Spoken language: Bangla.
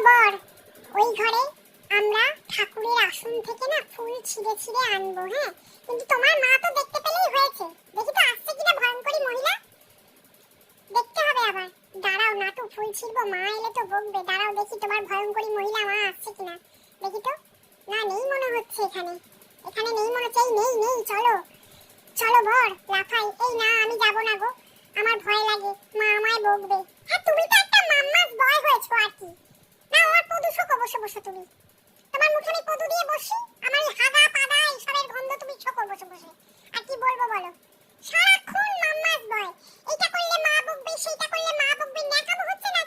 বর, ওই ঘরে আমরা ঠাকুরের আসন থেকে না ফুল ছিঁড়ে ছিঁড়ে আনবো, হ্যাঁ? কিন্তু তোমার মা তো দেখতে পেলেই হয়েছে। দেখি তো আসছে কিনা ভয়ঙ্করী মহিলা, দেখতে হবে আবার। দাঁড়াও, নাটু ফুল ছিঁড়বো, মা এলে তো বকবে। দাঁড়াও দেখি তোমার ভয়ঙ্করী মহিলা মা আসছে কিনা, দেখি তো। না, নেই মনে হচ্ছে এখানে। এখানে নেই মনে হচ্ছে। নেই নেই, চলো চলো বর, লাফাই। এই না, আমি যাবো না গো, আমার ভয় লাগে, মা আমায় বকবে। হ্যাঁ, তুমি তো একটা মাম্মাস বয় হয়েছো আর কি। না, আমার পদু শোকো, বসে বসে তুমি। তোমার মুখে আমি পদু দিয়ে বসি? আমার এই হাগা পাদা এইসবের গন্ধ তুমি শোকো বসে বসে। আর কি বলবো বলো, সারাক্ষণ মাম্মাস বয়। এইটা করলে মা বকবে, সেইটা করলে মা বকবে, ন্যাকামো হচ্ছে না